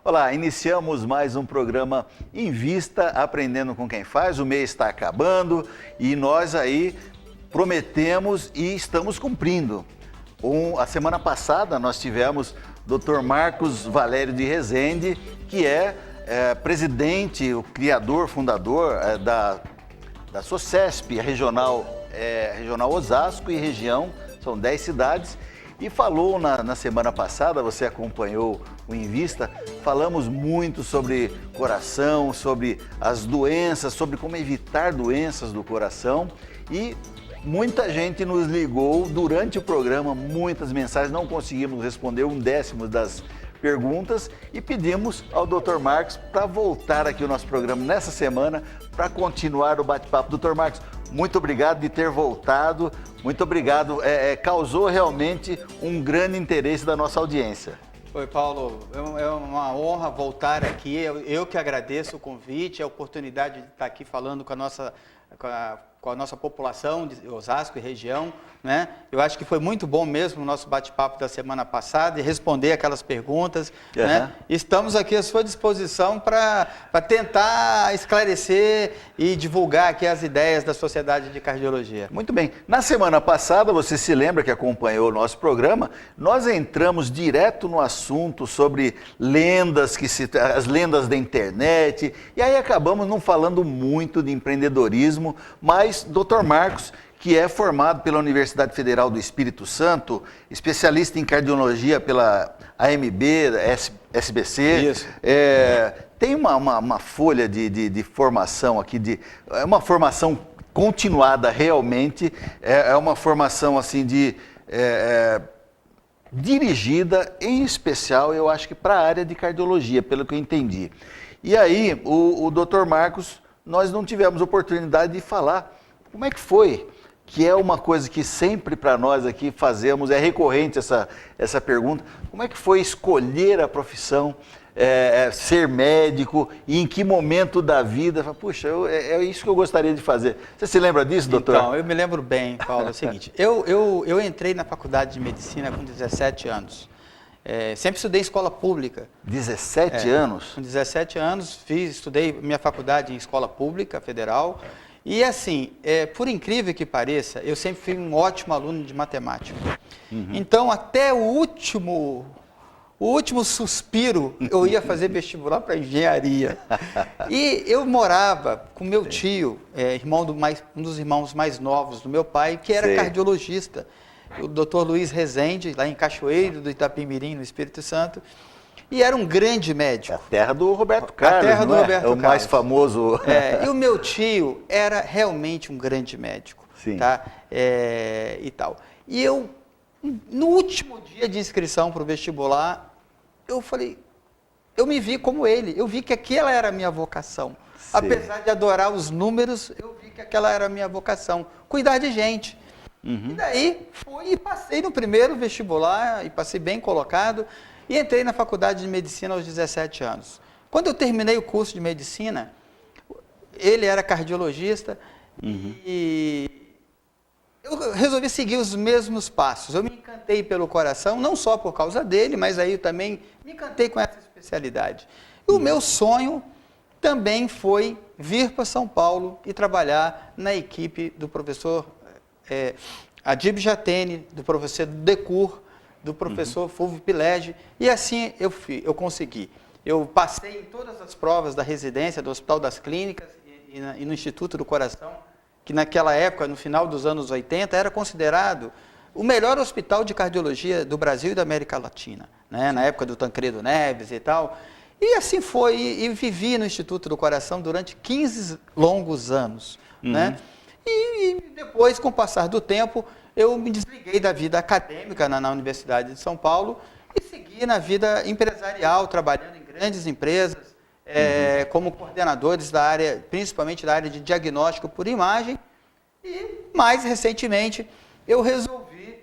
Olá, iniciamos mais um programa Invista, aprendendo com quem faz. O mês está acabando e nós aí prometemos e estamos cumprindo. A semana passada nós tivemos o Dr. Marcos Valério de Rezende, que é presidente, o criador, fundador da SOCESP, regional Osasco e região, são 10 cidades. E falou na semana passada, você acompanhou o Invista, falamos muito sobre coração, sobre as doenças, sobre como evitar doenças do coração, e muita gente nos ligou durante o programa, muitas mensagens, não conseguimos responder 1/10 das perguntas e pedimos ao Dr. Marcos para voltar aqui ao nosso programa nessa semana para continuar o bate-papo. Dr. Marcos, muito obrigado de ter voltado, muito obrigado, causou realmente um grande interesse da nossa audiência. Oi, Paulo, é uma honra voltar aqui, eu que agradeço o convite, a oportunidade de estar aqui falando com a nossa população de Osasco e região, né? Eu acho que foi muito bom mesmo o nosso bate-papo da semana passada e responder aquelas perguntas, né? Estamos aqui à sua disposição para tentar esclarecer e divulgar aqui as ideias da Sociedade de Cardiologia. Muito bem. Na semana passada, você se lembra que acompanhou o nosso programa, nós entramos direto no assunto sobre lendas, as lendas da internet, e aí acabamos não falando muito de empreendedorismo, mas Dr. Marcos, que é formado pela Universidade Federal do Espírito Santo, especialista em cardiologia pela AMB, SBC, tem uma folha de formação aqui, é uma formação continuada realmente, é uma formação assim dirigida em especial, eu acho que para a área de cardiologia, pelo que eu entendi. E aí, o Dr. Marcos, nós não tivemos oportunidade de falar como é que foi, que é uma coisa que sempre para nós aqui fazemos, é recorrente essa pergunta, como é que foi escolher a profissão, ser médico, e em que momento da vida, puxa, é isso que eu gostaria de fazer. Você se lembra disso, doutor? Então, eu me lembro bem, Paulo, é o seguinte, eu entrei na faculdade de medicina com 17 anos. Sempre estudei em escola pública. 17 anos? Com 17 anos, estudei minha faculdade em escola pública, federal. E assim, por incrível que pareça, eu sempre fui um ótimo aluno de matemática. Então, até o último suspiro, eu ia fazer vestibular para engenharia. E eu morava com meu tio, um dos irmãos mais novos do meu pai, que era cardiologista, o Dr. Luiz Rezende, lá em Cachoeiro do Itapemirim, no Espírito Santo. E era um grande médico. A terra do Roberto Carlos, a terra do Roberto Carlos. Mais famoso. E o meu tio era realmente um grande médico. Sim. Tá? E tal. E eu, no último dia de inscrição para o vestibular, eu me vi como ele. Eu vi que aquela era a minha vocação. Sim. Apesar de adorar os números, eu vi que aquela era a minha vocação. Cuidar de gente. E daí, fui e passei no primeiro vestibular, e passei bem colocado. E entrei na faculdade de medicina aos 17 anos. Quando eu terminei o curso de medicina, ele era cardiologista e eu resolvi seguir os mesmos passos. Eu me encantei pelo coração, não só por causa dele, mas aí eu também me encantei com essa especialidade. E o meu sonho também foi vir para São Paulo e trabalhar na equipe do professor Adib Jatene, do professor Decur, do professor Fulvio Pilege, e assim eu consegui. Eu passei em todas as provas da residência do Hospital das Clínicas e no Instituto do Coração, que naquela época, no final dos anos 80, era considerado o melhor hospital de cardiologia do Brasil e da América Latina, né? Na época do Tancredo Neves e tal. E assim foi, e vivi no Instituto do Coração durante 15 longos anos, né? E depois, com o passar do tempo, eu me desliguei da vida acadêmica na Universidade de São Paulo e segui na vida empresarial, trabalhando em grandes empresas, como coordenadores da área, principalmente da área de diagnóstico por imagem. E, mais recentemente, eu resolvi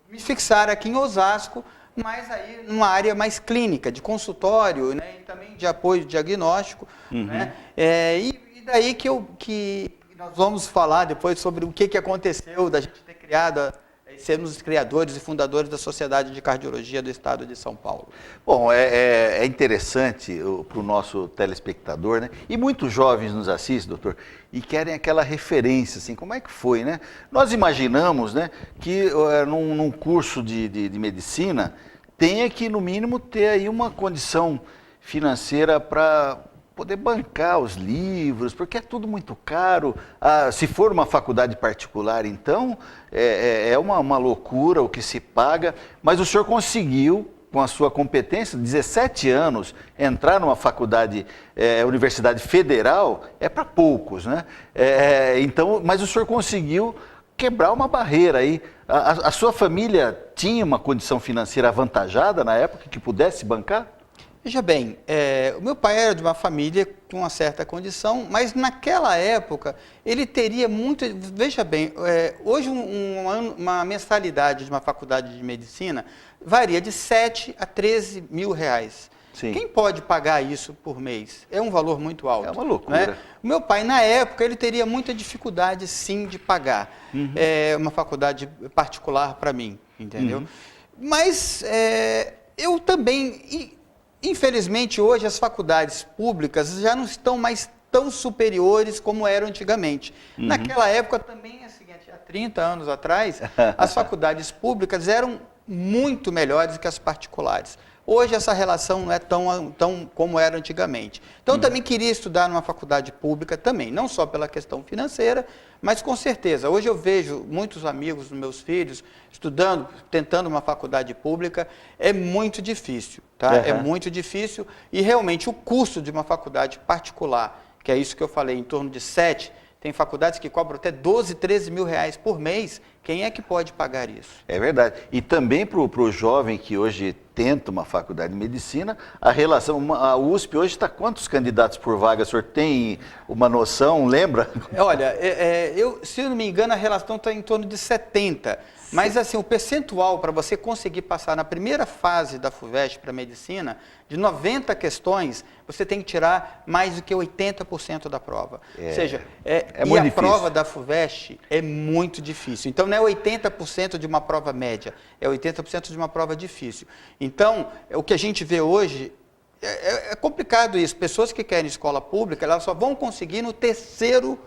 me fixar aqui em Osasco, mas aí numa área mais clínica, de consultório, né, e também de apoio diagnóstico, né, e daí nós vamos falar depois sobre o que aconteceu da gente ter criado, sermos os criadores e fundadores da Sociedade de Cardiologia do Estado de São Paulo. Bom, é interessante para o nosso telespectador, né? E muitos jovens nos assistem, doutor, e querem aquela referência, assim, como é que foi, né? Nós imaginamos, né, que num curso de medicina tenha que, no mínimo, ter aí uma condição financeira para poder bancar os livros, porque é tudo muito caro. Se for uma faculdade particular, então, é uma loucura o que se paga, mas o senhor conseguiu, com a sua competência, 17 anos, entrar numa faculdade, universidade federal, é para poucos, né? Então, mas o senhor conseguiu quebrar uma barreira aí. A sua família tinha uma condição financeira avantajada na época que pudesse bancar? Veja bem, o meu pai era de uma família com uma certa condição, mas naquela época ele teria muito... Veja bem, hoje uma mensalidade de uma faculdade de medicina varia de 7 a 13 mil reais. Sim. Quem pode pagar isso por mês? É um valor muito alto. É uma loucura. Né? O meu pai, na época, ele teria muita dificuldade, sim, de pagar uma faculdade particular para mim, entendeu? Mas eu também... Infelizmente, hoje as faculdades públicas já não estão mais tão superiores como eram antigamente. Naquela época também, é o seguinte, há 30 anos atrás, as faculdades públicas eram muito melhores que as particulares. Hoje essa relação não é tão como era antigamente. Então eu também queria estudar numa faculdade pública também, não só pela questão financeira, mas com certeza. Hoje eu vejo muitos amigos dos meus filhos estudando, tentando uma faculdade pública, é muito difícil, tá? É muito difícil e realmente o custo de uma faculdade particular, que é isso que eu falei, em torno de 7, tem faculdades que cobram até 12, 13 mil reais por mês. Quem é que pode pagar isso? É verdade. E também para o jovem que hoje tenta uma faculdade de medicina, a relação, a USP hoje está quantos candidatos por vaga? O senhor tem uma noção, lembra? Olha, se eu não me engano, a relação está em torno de 70. Mas assim, o percentual para você conseguir passar na primeira fase da FUVEST para medicina, de 90 questões, você tem que tirar mais do que 80% da prova. Ou seja, muito difícil. Prova da FUVEST é muito difícil. Então, não é 80% de uma prova média, é 80% de uma prova difícil. Então, o que a gente vê hoje, é complicado isso. Pessoas que querem escola pública, elas só vão conseguir no terceira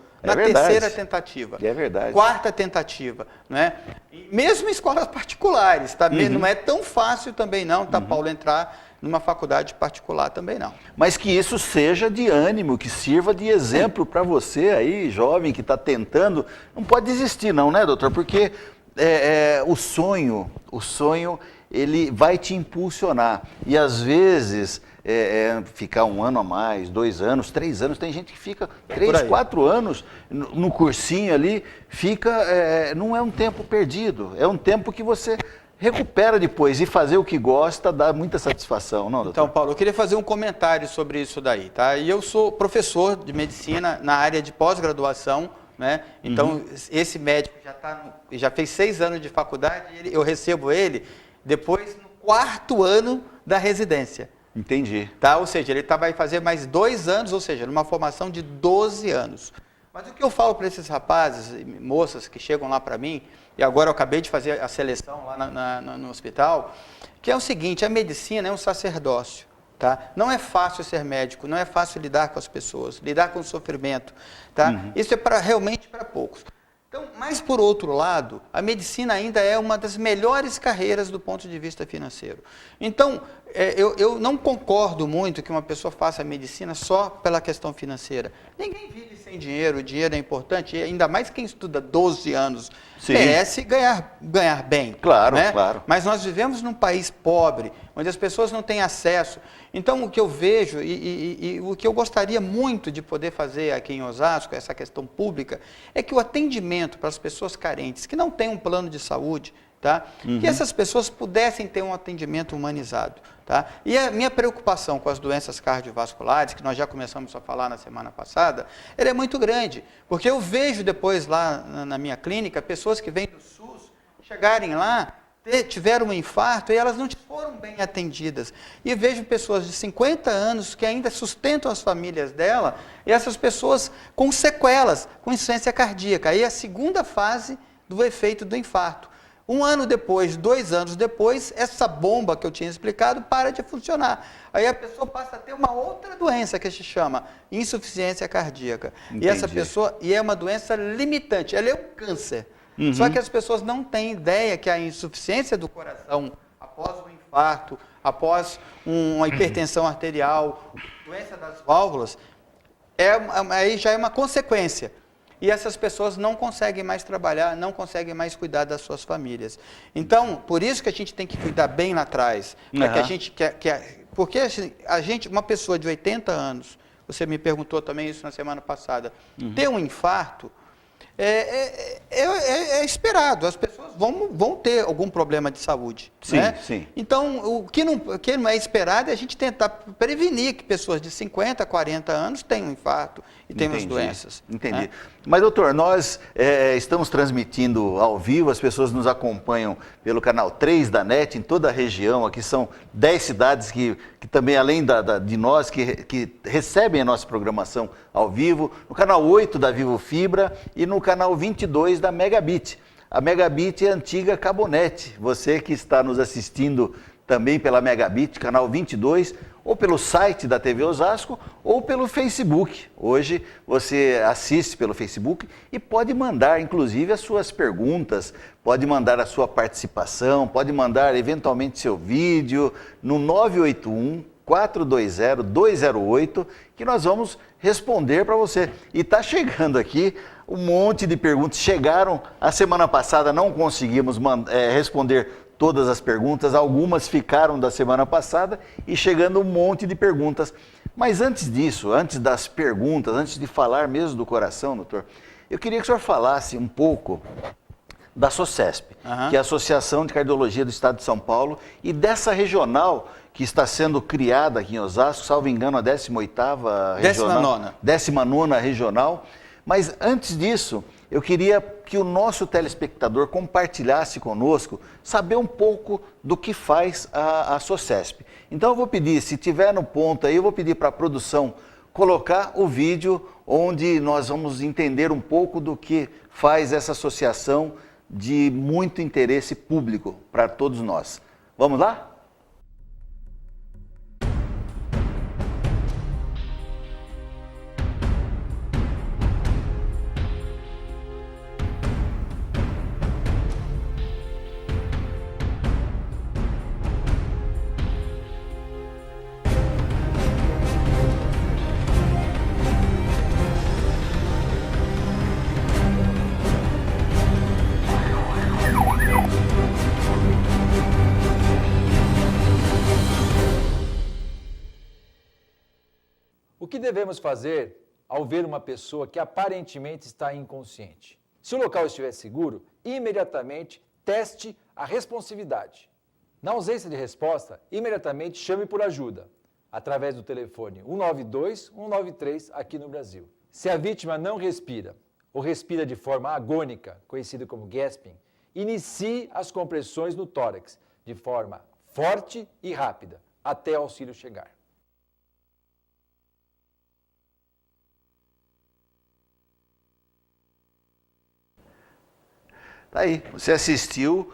tentativa. É verdade. Quarta tentativa, né? E mesmo em escolas particulares, tá? Não é tão fácil também não, tá, Paulo, entrar numa faculdade particular também não. Mas que isso seja de ânimo, que sirva de exemplo para você aí, jovem, que está tentando. Não pode desistir não, né, doutor? Porque o sonho, ele vai te impulsionar. E às vezes... ficar 1 ano a mais, 2 anos, 3 anos, tem gente que fica 3, 4 anos no cursinho ali, não é um tempo perdido, é um tempo que você recupera depois, e fazer o que gosta dá muita satisfação, não, doutor? Então, Paulo, eu queria fazer um comentário sobre isso daí, tá? E eu sou professor de medicina na área de pós-graduação, né? Então, esse médico já fez 6 anos de faculdade, eu recebo ele depois no 4º ano da residência. Entendi. Tá? Ou seja, ele vai fazer mais 2 anos, ou seja, numa formação de 12 anos. Mas o que eu falo para esses rapazes e moças que chegam lá para mim, e agora eu acabei de fazer a seleção lá no hospital, que é o seguinte, a medicina é um sacerdócio. Tá? Não é fácil ser médico, não é fácil lidar com as pessoas, lidar com o sofrimento. Tá? Isso é realmente para poucos. Então, mas por outro lado, a medicina ainda é uma das melhores carreiras do ponto de vista financeiro. Então, eu não concordo muito que uma pessoa faça medicina só pela questão financeira. Ninguém vive sem dinheiro, o dinheiro é importante, e ainda mais quem estuda 12 anos, merece ganhar bem. Claro, né? Claro. Mas nós vivemos num país pobre, onde as pessoas não têm acesso. Então, o que eu vejo e o que eu gostaria muito de poder fazer aqui em Osasco, essa questão pública, é que o atendimento para as pessoas carentes, que não têm um plano de saúde, tá? Que essas pessoas pudessem ter um atendimento humanizado. Tá? E a minha preocupação com as doenças cardiovasculares, que nós já começamos a falar na semana passada, ela é muito grande, porque eu vejo depois lá na minha clínica, pessoas que vêm do SUS, chegarem lá tiveram um infarto e elas não foram bem atendidas. E vejo pessoas de 50 anos que ainda sustentam as famílias dela, e essas pessoas com sequelas, com insuficiência cardíaca. Aí é a segunda fase do efeito do infarto. 1 ano depois, 2 anos depois, essa bomba que eu tinha explicado para de funcionar. Aí a pessoa passa a ter uma outra doença que se chama insuficiência cardíaca. Entendi. E essa pessoa, e é uma doença limitante, ela é um câncer. Só que as pessoas não têm ideia que a insuficiência do coração, após um infarto, após uma hipertensão arterial, doença das válvulas, aí já é uma consequência. E essas pessoas não conseguem mais trabalhar, não conseguem mais cuidar das suas famílias. Então, por isso que a gente tem que cuidar bem lá atrás. Que a gente porque a gente, uma pessoa de 80 anos, você me perguntou também isso na semana passada, ter um infarto, é esperado, as pessoas vão ter algum problema de saúde. Sim, né? sim. Então, o que não é esperado é a gente tentar prevenir que pessoas de 50, 40 anos tenham um infarto e tenham as doenças. Entendi. Né? Mas, doutor, nós estamos transmitindo ao vivo, as pessoas nos acompanham pelo canal 3 da NET, em toda a região, aqui são 10 cidades que também, além de nós, que recebem a nossa programação ao vivo, no canal 8 da Vivo Fibra e no canal 22 da Megabit. A Megabit é a antiga Cabonet. Você que está nos assistindo também pela Megabit, canal 22, ou pelo site da TV Osasco, ou pelo Facebook. Hoje você assiste pelo Facebook e pode mandar, inclusive, as suas perguntas, pode mandar a sua participação, pode mandar, eventualmente, seu vídeo no 981-420-208, que nós vamos responder para você. E está chegando aqui um monte de perguntas. Chegaram, a semana passada não conseguimos responder todas as perguntas, algumas ficaram da semana passada e chegando um monte de perguntas. Mas antes disso, antes das perguntas, antes de falar mesmo do coração, doutor, eu queria que o senhor falasse um pouco da SOCESP, que é a Associação de Cardiologia do Estado de São Paulo, e dessa regional que está sendo criada aqui em Osasco, salvo engano, a 18ª regional. 19ª regional. Mas antes disso, eu queria que o nosso telespectador compartilhasse conosco, saber um pouco do que faz a SOCESP. Então eu vou pedir, se tiver no ponto aí, eu vou pedir para a produção colocar o vídeo onde nós vamos entender um pouco do que faz essa associação de muito interesse público para todos nós. Vamos lá? O que devemos fazer ao ver uma pessoa que aparentemente está inconsciente? Se o local estiver seguro, imediatamente teste a responsividade. Na ausência de resposta, imediatamente chame por ajuda, através do telefone 192 193 aqui no Brasil. Se a vítima não respira ou respira de forma agônica, conhecida como gasping, inicie as compressões no tórax de forma forte e rápida, até o auxílio chegar. Tá aí, você assistiu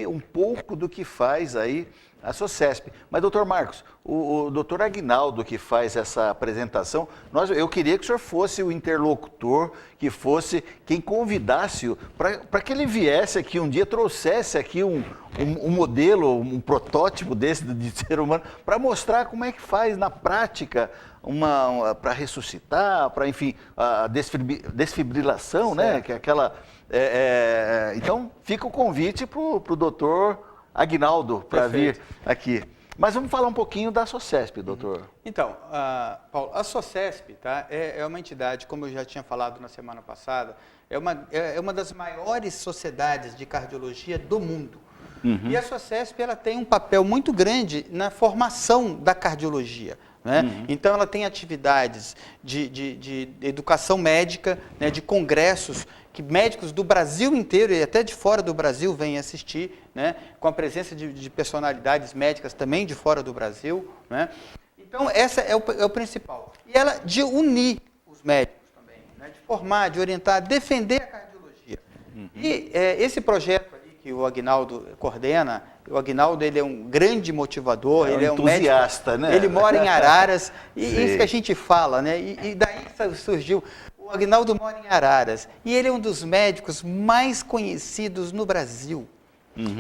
um pouco do que faz aí a SOCESP. Mas, doutor Marcos, o doutor Aguinaldo que faz essa apresentação, eu queria que o senhor fosse o interlocutor, que fosse quem convidasse-o, para que ele viesse aqui um dia, trouxesse aqui um modelo, um protótipo desse de ser humano, para mostrar como é que faz na prática, para ressuscitar, para, enfim, a desfibrilação, né? Que é aquela... então, fica o convite para o doutor Aguinaldo para vir aqui. Mas vamos falar um pouquinho da SOCESP, doutor. Então, Paulo, a SOCESP, tá, é uma entidade, como eu já tinha falado na semana passada, é uma das maiores sociedades de cardiologia do mundo. E a SOCESP ela tem um papel muito grande na formação da cardiologia. né? Então, ela tem atividades de educação médica, né, de congressos, que médicos do Brasil inteiro e até de fora do Brasil vêm assistir, né, com a presença de personalidades médicas também de fora do Brasil, né? Então, essa é o principal. E ela de unir os médicos também, né, de formar, de orientar, defender a cardiologia. E esse projeto ali que o Aguinaldo coordena, o Aguinaldo, ele é um grande motivador, ele é um entusiasta, médico, né? Ele mora em Araras, e Sim. isso que a gente fala, né? E daí surgiu, o Aguinaldo mora em Araras, e ele é um dos médicos mais conhecidos no Brasil.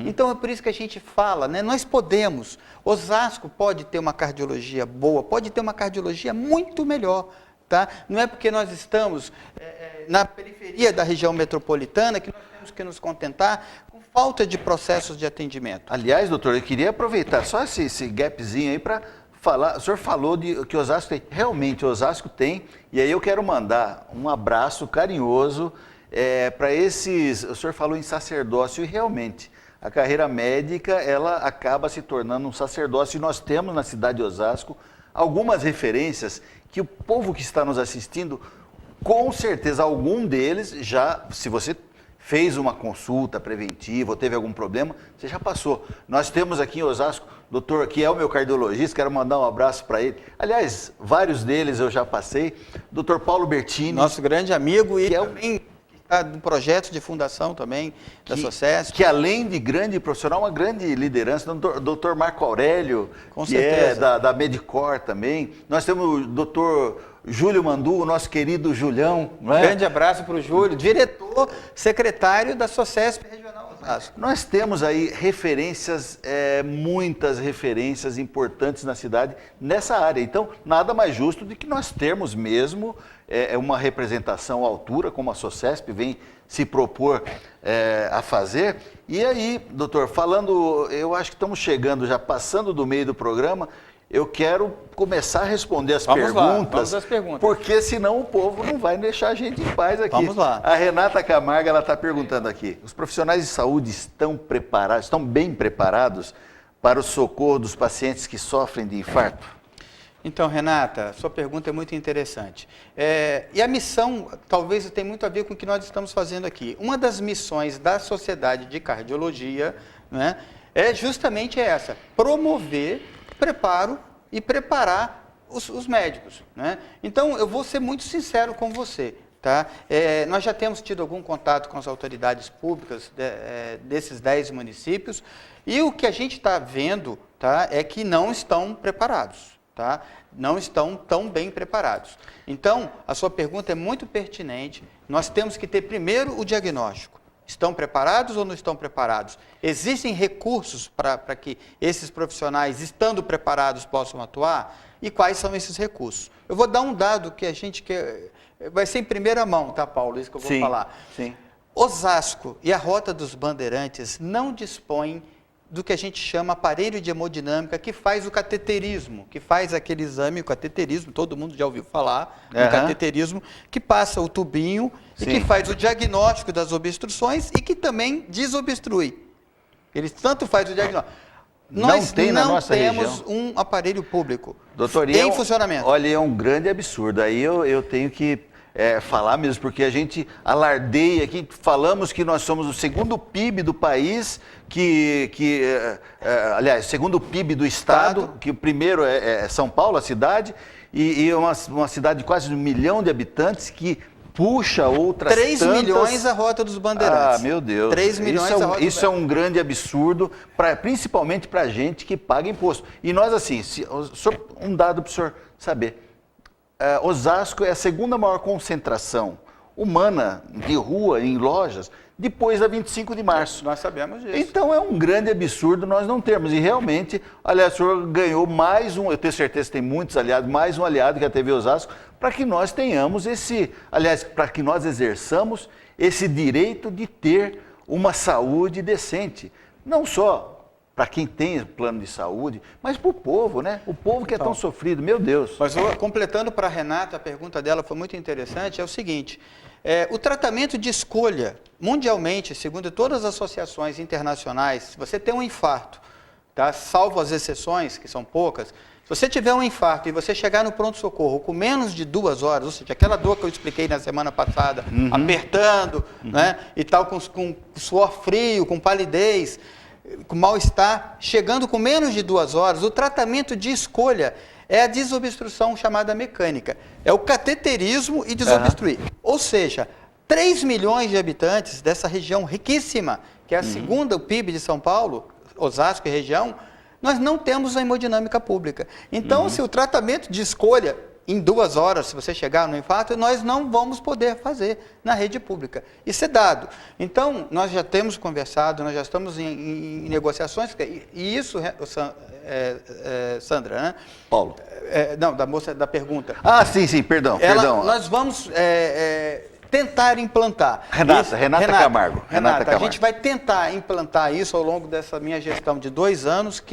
Então é por isso que a gente fala, né? Nós podemos, Osasco pode ter uma cardiologia boa, pode ter uma cardiologia muito melhor, tá? Não é porque nós estamos na periferia da região metropolitana que nós temos que nos contentar com falta de processos de atendimento. Aliás, doutor, eu queria aproveitar só esse gapzinho aí para falar. O senhor falou que Osasco tem. Realmente, Osasco tem. E aí eu quero mandar um abraço carinhoso para esses. O senhor falou em sacerdócio e realmente a carreira médica ela acaba se tornando um sacerdócio. E nós temos na cidade de Osasco algumas referências que o povo que está nos assistindo, com certeza, algum deles já, se você fez uma consulta preventiva ou teve algum problema, você já passou. Nós temos aqui em Osasco, doutor, que é o meu cardiologista, quero mandar um abraço para ele. Aliás, vários deles eu já passei. Doutor Paulo Bertini. Nosso grande amigo e que também está no projeto de fundação também da SOCESP. Que além de grande profissional, uma grande liderança, doutor Marco Aurélio, Com que certeza. é da Medicor também. Nós temos o doutor Júlio Mandu, o nosso querido Julião. Não é? Grande abraço para o Júlio, diretor, secretário da SOCESP Regional Osasco. Nós temos aí referências, muitas referências importantes na cidade nessa área. Então, nada mais justo do que nós termos mesmo uma representação à altura, como a SOCESP vem se propor a fazer. E aí, doutor, falando, eu acho que estamos chegando, já passando do meio do programa, eu quero começar a responder as perguntas. Vamos às perguntas. Porque senão o povo não vai deixar a gente em paz aqui. Vamos lá. A Renata Camargo, ela está perguntando aqui, os profissionais de saúde estão preparados, estão bem preparados para o socorro dos pacientes que sofrem de infarto? Então, Renata, sua pergunta é muito interessante. E a missão, talvez, tem muito a ver com o que nós estamos fazendo aqui. Uma das missões da Sociedade de Cardiologia, né, é justamente essa, promover preparo e preparar os médicos, né? Então, eu vou ser muito sincero com você, tá? Nós já temos tido algum contato com as autoridades públicas desses 10 municípios e o que a gente está vendo, tá, é que não estão preparados, tá? Não estão tão bem preparados. Então, a sua pergunta é muito pertinente. Nós temos que ter primeiro o diagnóstico. Estão preparados ou não estão preparados? Existem recursos para que esses profissionais, estando preparados, possam atuar? E quais são esses recursos? Eu vou dar um dado que a gente quer, vai ser em primeira mão, tá, Paulo? Isso que eu vou falar. Sim. Osasco e a Rota dos Bandeirantes não dispõem do que a gente chama aparelho de hemodinâmica, que faz o cateterismo, que faz aquele exame, o cateterismo, todo mundo já ouviu falar, do cateterismo, que passa o tubinho e que faz o diagnóstico das obstruções e que também desobstrui. Ele tanto faz o diagnóstico. Nós não temos um aparelho público em funcionamento. Olha, é um grande absurdo. Aí eu tenho que falar mesmo, porque a gente alardeia aqui, falamos que nós somos o segundo PIB do país, aliás, segundo PIB do estado, que o primeiro é São Paulo, a cidade, e uma cidade de quase 1 milhão de habitantes que puxa outras 3 milhões a Rota dos Bandeirantes. Ah, meu Deus. 3 milhões a Rota Isso é um grande absurdo, principalmente para a gente que paga imposto. E nós, assim, um dado para o senhor saber. Osasco é a segunda maior concentração humana de rua, em lojas, depois da 25 de março. Nós sabemos disso. Então é um grande absurdo nós não termos. E realmente, aliás, o senhor ganhou mais um, eu tenho certeza que tem muitos aliados, mais um aliado que é a TV Osasco, para que nós tenhamos para que nós exerçamos esse direito de ter uma saúde decente. Não só para quem tem plano de saúde, mas para o povo, né? O povo que é tão sofrido, meu Deus. Mas completando para a Renata, a pergunta dela foi muito interessante, é o seguinte, o tratamento de escolha, mundialmente, segundo todas as associações internacionais, se você tem um infarto, tá? Salvo as exceções, que são poucas, Se você tiver um infarto e você chegar no pronto-socorro com menos de 2 horas, ou seja, aquela dor que eu expliquei na semana passada, apertando, né, e tal, com suor frio, com palidez, com mal-estar, chegando com menos de 2 horas, o tratamento de escolha é a desobstrução chamada mecânica. É o cateterismo e desobstruir. Ou seja, 3 milhões de habitantes dessa região riquíssima, que é a segunda, o PIB de São Paulo, Osasco e região, nós não temos a hemodinâmica pública. Então, se o tratamento de escolha, em 2 horas, se você chegar no infarto, nós não vamos poder fazer na rede pública. Isso é dado. Então, nós já temos conversado, nós já estamos em negociações, e isso, Sandra, né? Paulo. Não, da moça da pergunta. Ah, sim, perdão. Nós vamos tentar implantar. Renata Camargo. A gente vai tentar implantar isso ao longo dessa minha gestão de 2 anos,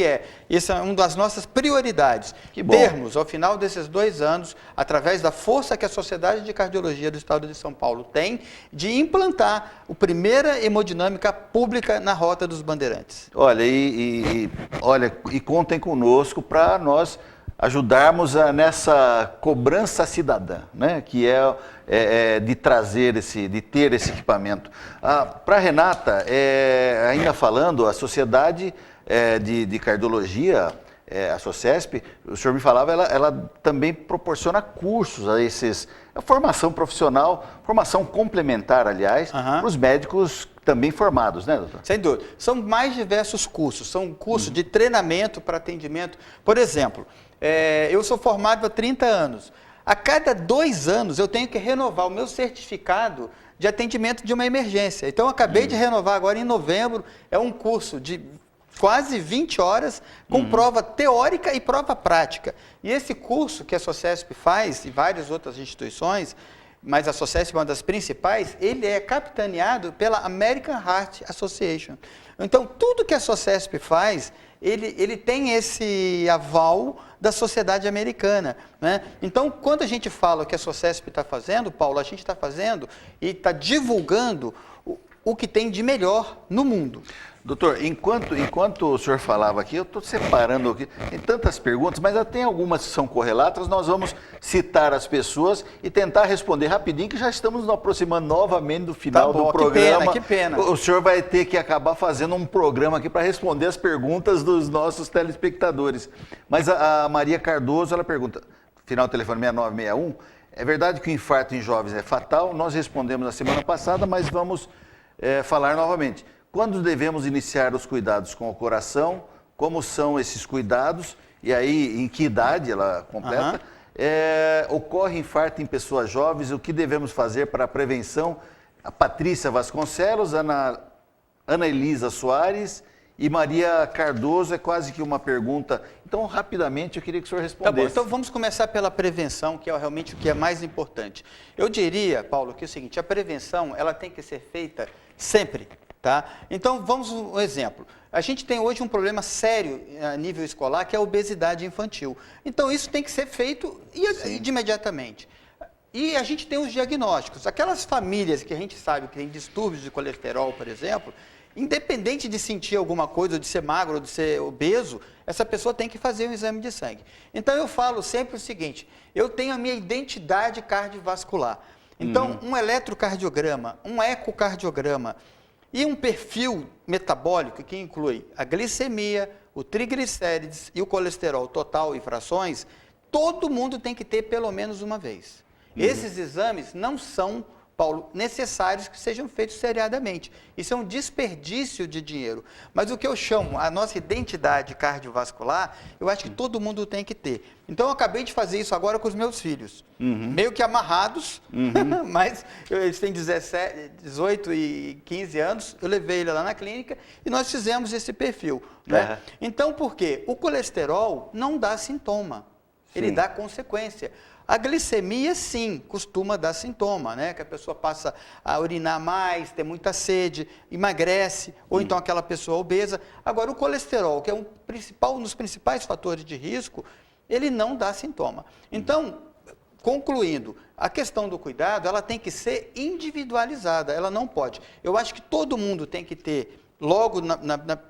essa é uma das nossas prioridades. Que bom. Termos, ao final desses 2 anos, através da força que a Sociedade de Cardiologia do Estado de São Paulo tem, de implantar a primeira hemodinâmica pública na Rota dos Bandeirantes. Olha, e contem conosco para nós ajudarmos nessa cobrança cidadã, né, que é de ter esse equipamento. Para a Renata, ainda falando, a Sociedade de Cardiologia, a SOCESP, o senhor me falava, ela também proporciona cursos a formação profissional, formação complementar, aliás, para os médicos também formados, né, doutor? Sem dúvida. São mais diversos cursos, são cursos de treinamento para atendimento. Por exemplo, eu sou formado há 30 anos. A cada 2 anos eu tenho que renovar o meu certificado de atendimento de uma emergência. Então eu acabei de renovar agora em novembro, é um curso de quase 20 horas com prova teórica e prova prática. E esse curso que a SOCESP faz e várias outras instituições, mas a SOCESP é uma das principais, ele é capitaneado pela American Heart Association. Então tudo que a SOCESP faz, ele tem esse aval da sociedade americana, né? Então, quando a gente fala o que a SOCESP está fazendo, Paulo, a gente está fazendo e está divulgando o que tem de melhor no mundo. Doutor, enquanto o senhor falava aqui, eu estou separando aqui, tem tantas perguntas, mas tem algumas que são correlatas, nós vamos citar as pessoas e tentar responder rapidinho, que já estamos nos aproximando novamente do final do programa. Que pena. O senhor vai ter que acabar fazendo um programa aqui para responder as perguntas dos nossos telespectadores. Mas a Maria Cardoso, ela pergunta, final do telefone 6961, é verdade que o infarto em jovens é fatal? Nós respondemos na semana passada, mas vamos falar novamente. Quando devemos iniciar os cuidados com o coração? Como são esses cuidados? E aí, em que idade ela completa? Ocorre infarto em pessoas jovens? O que devemos fazer para a prevenção? A Patrícia Vasconcelos, Ana Elisa Soares e Maria Cardoso, é quase que uma pergunta. Então, rapidamente, eu queria que o senhor respondesse. Tá bom, então vamos começar pela prevenção, que é realmente o que é mais importante. Eu diria, Paulo, que é o seguinte, a prevenção ela tem que ser feita sempre. Tá? Então, vamos um exemplo. A gente tem hoje um problema sério a nível escolar, que é a obesidade infantil. Então, isso tem que ser feito de imediatamente. E a gente tem os diagnósticos. Aquelas famílias que a gente sabe que tem distúrbios de colesterol, por exemplo, independente de sentir alguma coisa, ou de ser magro, ou de ser obeso, essa pessoa tem que fazer um exame de sangue. Então, eu falo sempre o seguinte, eu tenho a minha identidade cardiovascular. Então, um eletrocardiograma, um ecocardiograma, e um perfil metabólico que inclui a glicemia, o triglicérides e o colesterol total e frações, todo mundo tem que ter pelo menos uma vez. Esses exames não são, Paulo, necessários que sejam feitos seriadamente. Isso é um desperdício de dinheiro. Mas o que eu chamo a nossa identidade cardiovascular, eu acho que todo mundo tem que ter. Então, eu acabei de fazer isso agora com os meus filhos. Meio que amarrados, mas eles têm 18 e 15 anos. Eu levei ele lá na clínica e nós fizemos esse perfil. Né? Então, por quê? O colesterol não dá sintoma, ele dá consequência. A glicemia, sim, costuma dar sintoma, né? Que a pessoa passa a urinar mais, ter muita sede, emagrece, ou então aquela pessoa obesa. Agora, o colesterol, que é um dos principais fatores de risco, ele não dá sintoma. Então, concluindo, a questão do cuidado, ela tem que ser individualizada, ela não pode. Eu acho que todo mundo tem que ter, logo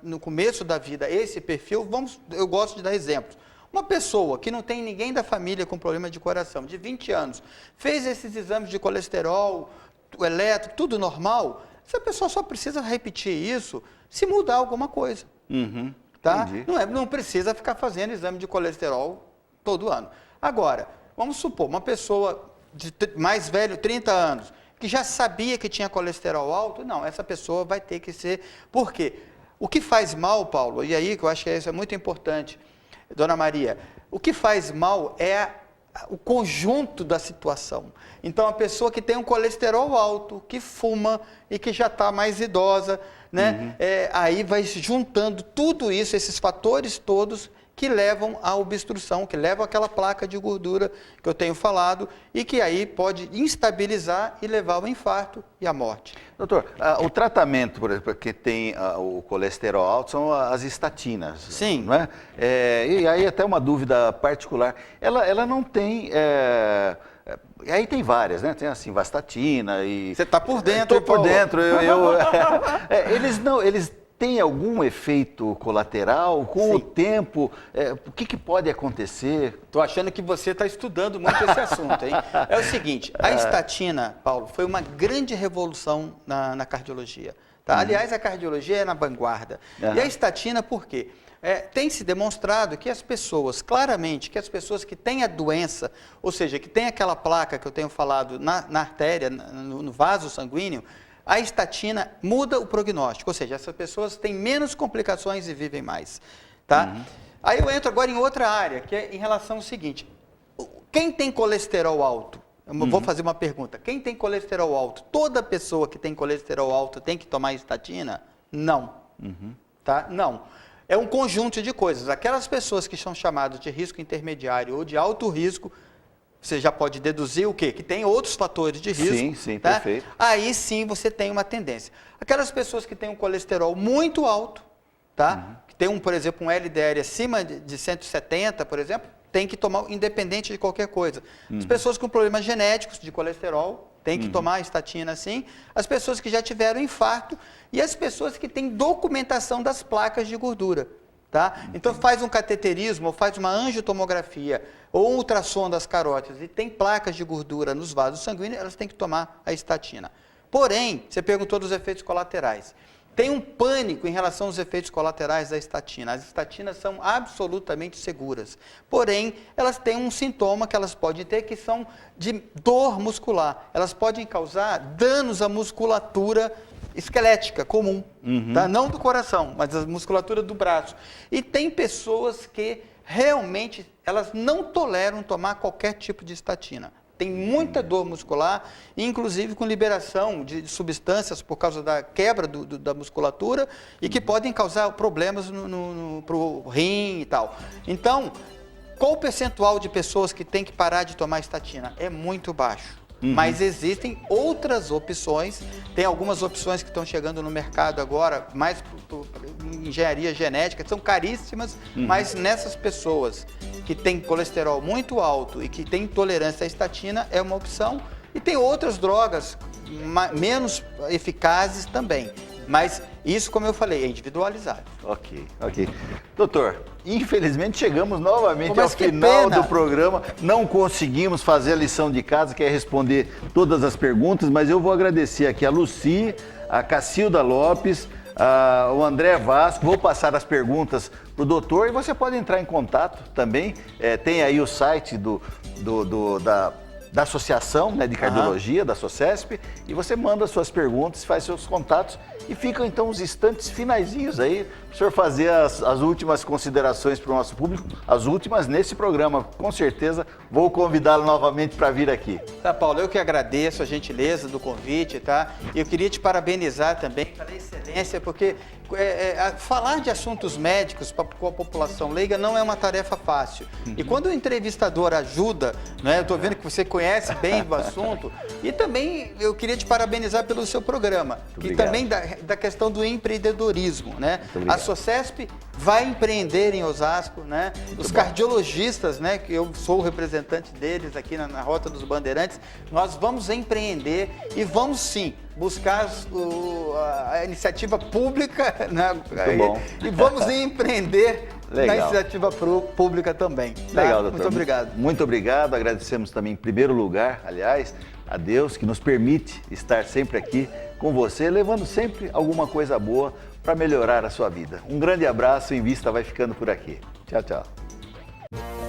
no começo da vida, esse perfil. Eu gosto de dar exemplos. Uma pessoa que não tem ninguém da família com problema de coração, de 20 anos, fez esses exames de colesterol, elétrico, tudo normal, essa pessoa só precisa repetir isso se mudar alguma coisa. Tá? Não precisa ficar fazendo exame de colesterol todo ano. Agora, vamos supor, uma pessoa mais velho, 30 anos, que já sabia que tinha colesterol alto, não, essa pessoa vai ter que ser... Por quê? O que faz mal, Paulo, e aí que eu acho que isso é muito importante, Dona Maria, o que faz mal é o conjunto da situação. Então, a pessoa que tem um colesterol alto, que fuma e que já está mais idosa, né? Aí vai se juntando tudo isso, esses fatores todos que levam à obstrução, que levam àquela placa de gordura que eu tenho falado e que aí pode instabilizar e levar ao infarto e à morte. Doutor, o tratamento, por exemplo, que tem o colesterol alto são as estatinas. Sim. Não é? E aí até uma dúvida particular, ela não tem... aí tem várias, né? Tem assim, vastatina e... Você está por dentro, Estou por dentro. Eles têm algum efeito colateral? Com o tempo, o que pode acontecer? Estou achando que você está estudando muito esse assunto, hein? É o seguinte, a estatina, Paulo, foi uma grande revolução na cardiologia. Tá? Aliás, a cardiologia é na vanguarda. E a estatina, por quê? Tem se demonstrado que as pessoas, claramente, que as pessoas que têm a doença, ou seja, que tem aquela placa que eu tenho falado na artéria, no vaso sanguíneo, a estatina muda o prognóstico, ou seja, essas pessoas têm menos complicações e vivem mais. Tá? Aí eu entro agora em outra área, que é em relação ao seguinte, quem tem colesterol alto? Eu vou fazer uma pergunta, quem tem colesterol alto, toda pessoa que tem colesterol alto tem que tomar estatina? Não. Tá? Não. É um conjunto de coisas. Aquelas pessoas que são chamadas de risco intermediário ou de alto risco, você já pode deduzir o quê? Que tem outros fatores de risco. Sim, tá? perfeito. Aí sim você tem uma tendência. Aquelas pessoas que têm um colesterol muito alto, tá? Que tem, por exemplo, um LDL acima de 170, por exemplo, tem que tomar, independente de qualquer coisa. As pessoas com problemas genéticos de colesterol, tem que tomar a estatina sim. As pessoas que já tiveram infarto e as pessoas que têm documentação das placas de gordura. Tá? Então faz um cateterismo, ou faz uma angiotomografia, ou um ultrassom das carótidas e tem placas de gordura nos vasos sanguíneos, elas têm que tomar a estatina. Porém, você perguntou dos efeitos colaterais. Tem um pânico em relação aos efeitos colaterais da estatina. As estatinas são absolutamente seguras. Porém, elas têm um sintoma que elas podem ter, que são de dor muscular. Elas podem causar danos à musculatura esquelética comum, tá? Não do coração, mas a musculatura do braço. E tem pessoas que realmente elas não toleram tomar qualquer tipo de estatina. Tem muita dor muscular, inclusive com liberação de substâncias por causa da quebra da musculatura e que podem causar problemas pro rim e tal. Então, qual o percentual de pessoas que tem que parar de tomar estatina? É muito baixo. Mas existem outras opções, tem algumas opções que estão chegando no mercado agora, mais engenharia genética, são caríssimas, mas nessas pessoas que têm colesterol muito alto e que têm intolerância à estatina, é uma opção. E tem outras drogas menos eficazes também. Mas isso, como eu falei, é individualizado. Ok. Doutor, infelizmente chegamos novamente ao Que final pena. do programa. Não conseguimos fazer a lição de casa, que é responder todas as perguntas, mas eu vou agradecer aqui a Luci, a Cacilda Lopes, o André Vasco. Vou passar as perguntas para o doutor e você pode entrar em contato também. Tem aí o site da Associação, né, de Cardiologia, da SOCESP, e você manda suas perguntas, faz seus contatos e ficam então os instantes finaizinhos aí para o senhor fazer as últimas considerações para o nosso público, as últimas nesse programa. Com certeza vou convidá-lo novamente para vir aqui. Tá, Paulo, eu que agradeço a gentileza do convite, tá? E eu queria te parabenizar também pela excelência, porque falar de assuntos médicos com a população leiga não é uma tarefa fácil. E quando o entrevistador ajuda, né, eu estou vendo que você conhece bem do assunto, e também eu queria te parabenizar pelo seu programa, que obrigado. também da questão do empreendedorismo, né? A SOCESP vai empreender em Osasco, né? Os cardiologistas, né, que eu sou o representante deles aqui na Rota dos Bandeirantes, nós vamos empreender e vamos sim buscar a iniciativa pública, né? Muito bom. E vamos empreender Legal. na iniciativa pública também. Tá? Legal, doutor. Muito obrigado. Muito obrigado. Agradecemos também, em primeiro lugar, aliás, a Deus que nos permite estar sempre aqui com você, levando sempre alguma coisa boa para melhorar a sua vida. Um grande abraço, Invista vai ficando por aqui. Tchau, tchau.